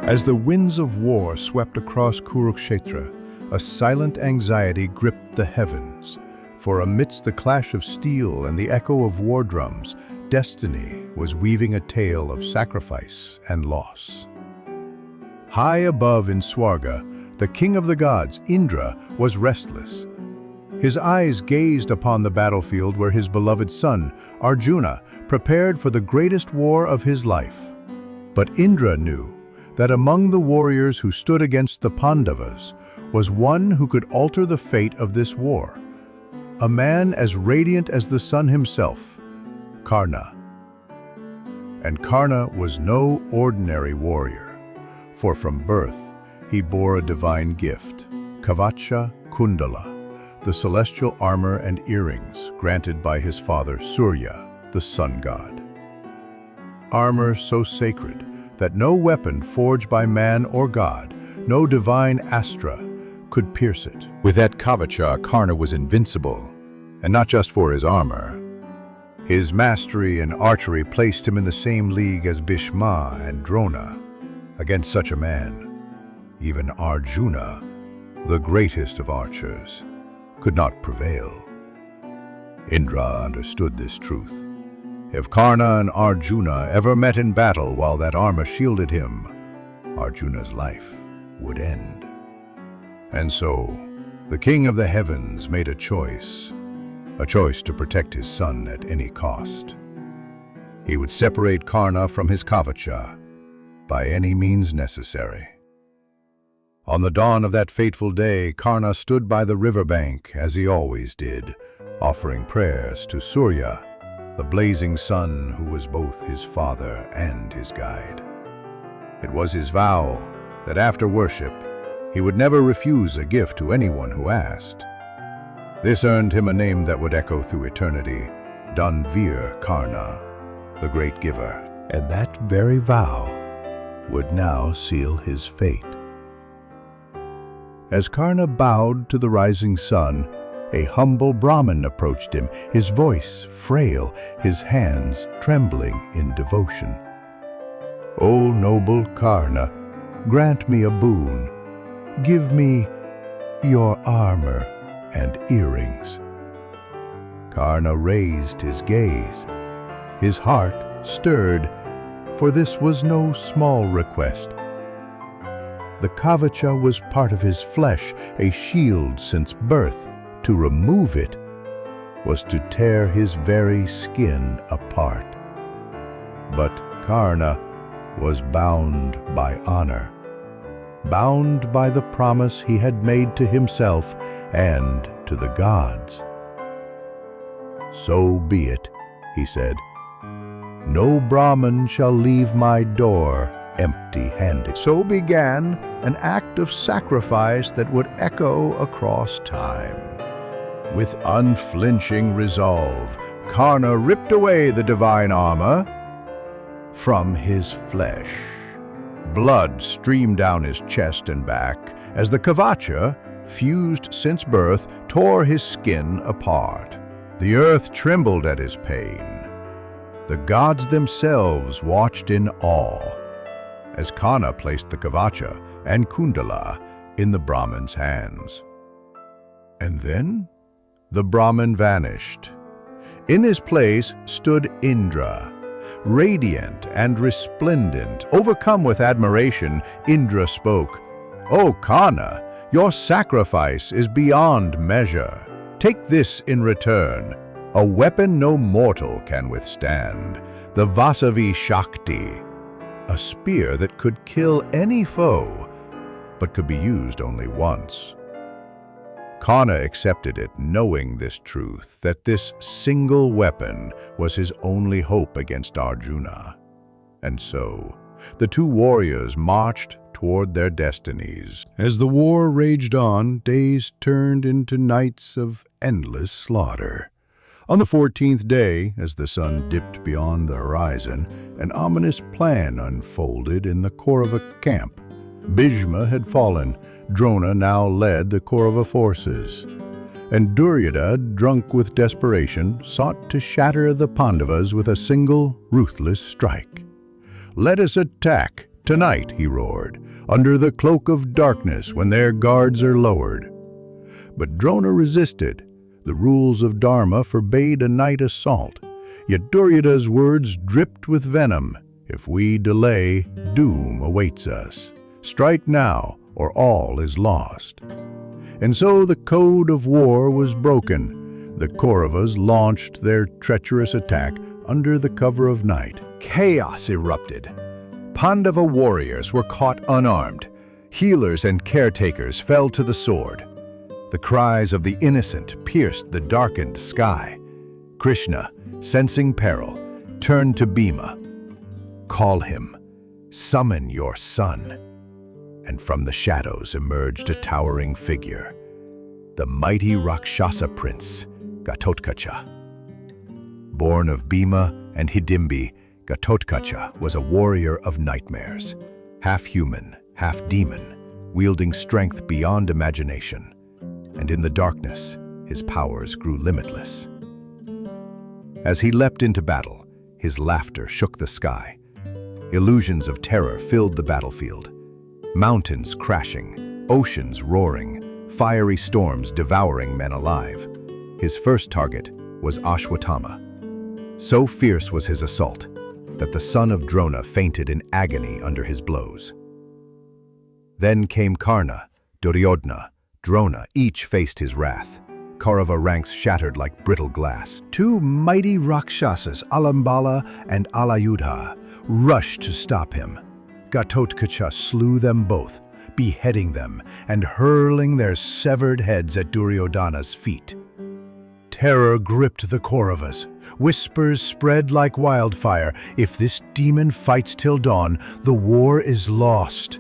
As the winds of war swept across Kurukshetra, a silent anxiety gripped the heavens, for amidst the clash of steel and the echo of war drums, destiny was weaving a tale of sacrifice and loss. High above in Swarga, the king of the gods, Indra, was restless. His eyes gazed upon the battlefield where his beloved son, Arjuna, prepared for the greatest war of his life. But Indra knew that among the warriors who stood against the Pandavas was one who could alter the fate of this war, a man as radiant as the sun himself, Karna. And Karna was no ordinary warrior, for from birth he bore a divine gift, Ghatotkacha Kundala, the celestial armor and earrings granted by his father Surya, the sun god. Armor so sacred that no weapon forged by man or god, no divine astra, could pierce it. With that Ghatotkacha, Karna was invincible, and not just for his armor. His mastery in archery placed him in the same league as Bhishma and Drona. Against such a man, even Arjuna, the greatest of archers, could not prevail. Indra understood this truth. If Karna and Arjuna ever met in battle while that armor shielded him, Arjuna's life would end. And so, the king of the heavens made a choice to protect his son at any cost. He would separate Karna from his Ghatotkacha by any means necessary. On the dawn of that fateful day, Karna stood by the riverbank as he always did, offering prayers to Surya, the blazing sun who was both his father and his guide. It was his vow that after worship, he would never refuse a gift to anyone who asked. This earned him a name that would echo through eternity, Danveer Karna, the great giver. And that very vow would now seal his fate. As Karna bowed to the rising sun, a humble Brahmin approached him, his voice frail, his hands trembling in devotion. "O noble Karna, grant me a boon. Give me your armor and earrings." Karna raised his gaze. His heart stirred, for this was no small request. The Ghatotkacha was part of his flesh, a shield since birth. To remove it was to tear his very skin apart. But Karna was bound by honor, bound by the promise he had made to himself and to the gods. "So be it," he said. "No Brahmin shall leave my door empty-handed." So began an act of sacrifice that would echo across time. With unflinching resolve, Karna ripped away the divine armor from his flesh. Blood streamed down his chest and back as the Ghatotkacha, fused since birth, tore his skin apart. The earth trembled at his pain. The gods themselves watched in awe as Karna placed the Ghatotkacha and Kundala in the Brahmin's hands. And then the Brahmin vanished. In his place stood Indra. Radiant and resplendent, overcome with admiration, Indra spoke, "O Karna, your sacrifice is beyond measure. Take this in return, a weapon no mortal can withstand, the Vasavi Shakti, a spear that could kill any foe, but could be used only once." Karna accepted it, knowing this truth, that this single weapon was his only hope against Arjuna. And so, the two warriors marched toward their destinies. As the war raged on, days turned into nights of endless slaughter. On the 14th day, as the sun dipped beyond the horizon, an ominous plan unfolded in the Kaurava camp. Bhishma had fallen. Drona now led the Kaurava forces, and Duryodhana, drunk with desperation, sought to shatter the Pandavas with a single, ruthless strike. "Let us attack," Tonight, he roared, under the cloak of darkness when their guards are lowered. But Drona resisted. The rules of Dharma forbade a night assault. Yet Duryodhana's words dripped with venom. If we delay, doom awaits us. Strike now, or all is lost. And so the code of war was broken. The Kauravas launched their treacherous attack under the cover of night. Chaos erupted. Pandava warriors were caught unarmed. Healers and caretakers fell to the sword. The cries of the innocent pierced the darkened sky. Krishna, sensing peril, turned to Bhima. Call him, summon your son. And from the shadows emerged a towering figure, the mighty Rakshasa prince, Ghatotkacha. Born of Bhima and Hidimbi, Ghatotkacha was a warrior of nightmares, half human, half demon, wielding strength beyond imagination. And in the darkness, his powers grew limitless. As he leapt into battle, his laughter shook the sky. Illusions of terror filled the battlefield. Mountains crashing, oceans roaring, fiery storms devouring men alive. His first target was Ashwatthama. So fierce was his assault that the son of Drona fainted in agony under his blows. Then came Karna, Duryodhana, Drona, each faced his wrath. Kaurava ranks shattered like brittle glass. Two mighty Rakshasas, Alambala and Alayudha, rushed to stop him. Ghatotkacha slew them both, beheading them and hurling their severed heads at Duryodhana's feet. Terror gripped the Kauravas. Whispers spread like wildfire. If this demon fights till dawn, the war is lost.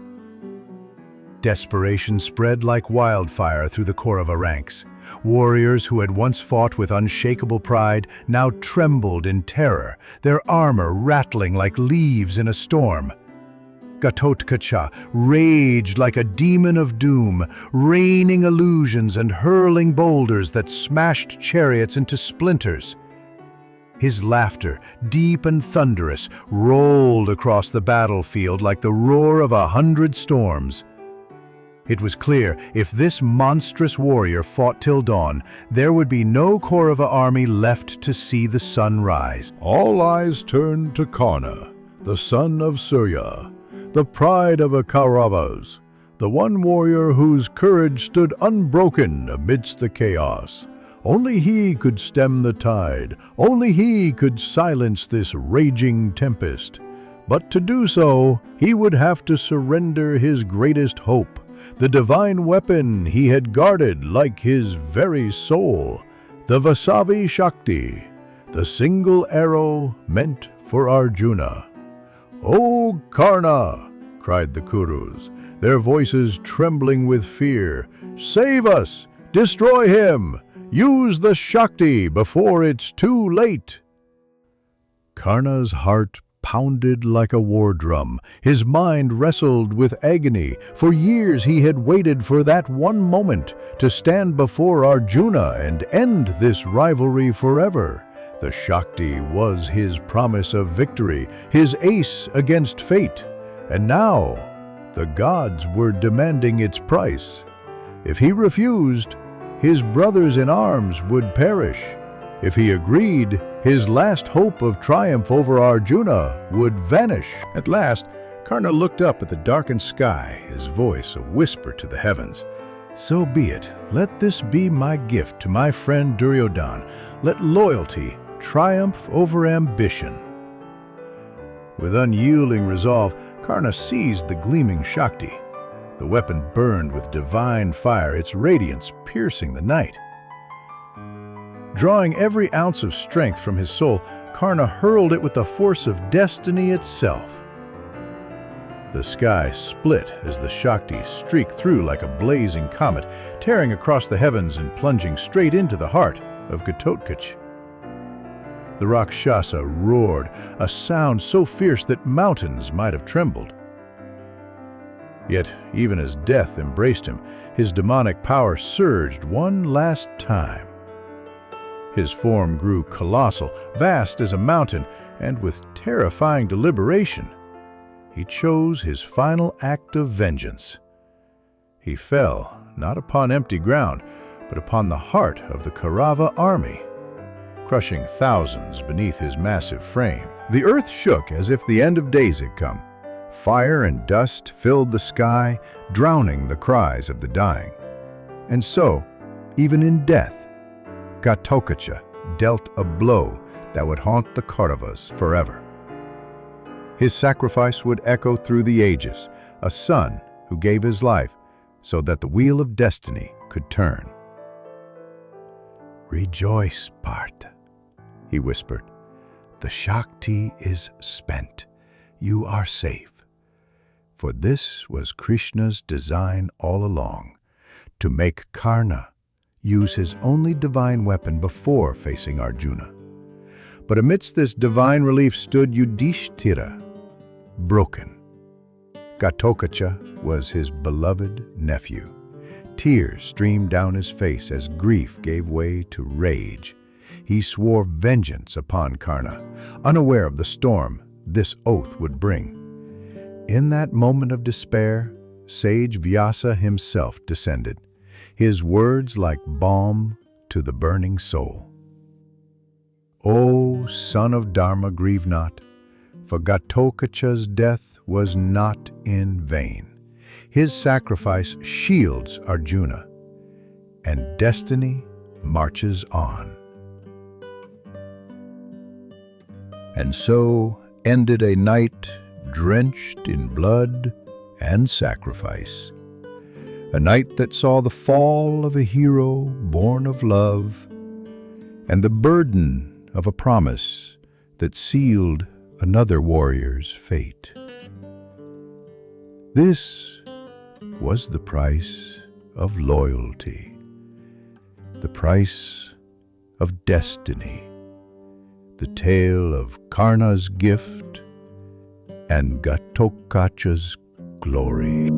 Desperation spread like wildfire through the Kaurava ranks. Warriors who had once fought with unshakable pride now trembled in terror, their armor rattling like leaves in a storm. Ghatotkacha raged like a demon of doom, raining illusions and hurling boulders that smashed chariots into splinters. His laughter, deep and thunderous, rolled across the battlefield like the roar of 100 storms. It was clear, if this monstrous warrior fought till dawn, there would be no Kaurava army left to see the sun rise. All eyes turned to Karna, the son of Surya, the pride of the Kauravas, the one warrior whose courage stood unbroken amidst the chaos. Only he could stem the tide, only he could silence this raging tempest. But to do so, he would have to surrender his greatest hope, the divine weapon he had guarded like his very soul, the Vasavi Shakti, the single arrow meant for Arjuna. "O Karna!" cried the Kurus, their voices trembling with fear. "Save us! Destroy him! Use the Shakti before it's too late!" Karna's heart pounded like a war drum. His mind wrestled with agony. For years he had waited for that one moment to stand before Arjuna and end this rivalry forever. The Shakti was his promise of victory, his ace against fate. And now, the gods were demanding its price. If he refused, his brothers in arms would perish. If he agreed, his last hope of triumph over Arjuna would vanish. At last, Karna looked up at the darkened sky, his voice a whisper to the heavens. "So be it. Let this be my gift to my friend Duryodhana. Let loyalty triumph over ambition." With unyielding resolve, Karna seized the gleaming Shakti. The weapon burned with divine fire, its radiance piercing the night. Drawing every ounce of strength from his soul, Karna hurled it with the force of destiny itself. The sky split as the Shakti streaked through like a blazing comet, tearing across the heavens and plunging straight into the heart of Ghatotkacha. The Rakshasa roared, a sound so fierce that mountains might have trembled. Yet, even as death embraced him, his demonic power surged one last time. His form grew colossal, vast as a mountain, and with terrifying deliberation. he chose his final act of vengeance. He fell, not upon empty ground, but upon the heart of the Kaurava army, crushing thousands beneath his massive frame. The earth shook as if the end of days had come. Fire and dust filled the sky, drowning the cries of the dying. And so, even in death, Ghatotkacha dealt a blow that would haunt the Kauravas forever. His sacrifice would echo through the ages, a son who gave his life so that the wheel of destiny could turn. "Rejoice, Partha," he whispered. "The Shakti is spent. You are safe." For this was Krishna's design all along, to make Karna use his only divine weapon before facing Arjuna. But amidst this divine relief stood Yudhishthira, broken. Ghatotkacha was his beloved nephew. Tears streamed down his face as grief gave way to rage. He swore vengeance upon Karna, unaware of the storm this oath would bring. In that moment of despair, sage Vyasa himself descended, his words like balm to the burning soul. "O son of Dharma, grieve not, for Ghatotkacha's death was not in vain. His sacrifice shields Arjuna, and destiny marches on." And so ended a night drenched in blood and sacrifice. A night that saw the fall of a hero born of love, and the burden of a promise that sealed another warrior's fate. This was the price of loyalty, the price of destiny, the tale of Karna's gift and Ghatotkacha's glory.